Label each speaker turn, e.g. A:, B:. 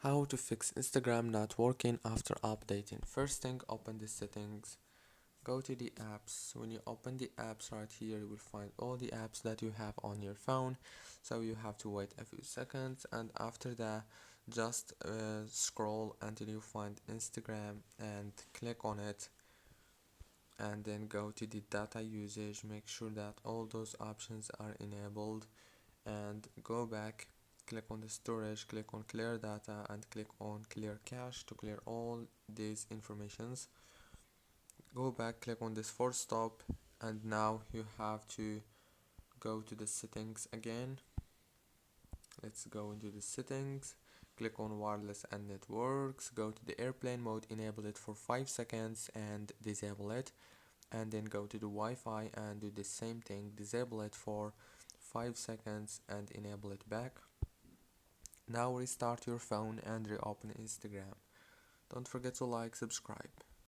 A: How to fix Instagram not working after updating. First thing, open the settings. Go to the apps. When you open the apps right here, you will find all the apps that you have on your phone. So you have to wait a few seconds, and after that, just scroll until you find Instagram and click on it. And then go to the data usage. Make sure that all those options are enabled and go back, click on the storage, click on clear data and click on clear cache to clear all these informations. Go back, click on this force stop, and now you have to go to the settings again. Let's go into the settings, click on wireless and networks, go to the airplane mode, enable it for 5 seconds and disable it, and then go to the Wi-Fi and do the same thing, disable it for 5 seconds and enable it back. Now restart your phone and reopen Instagram. Don't forget to like, subscribe.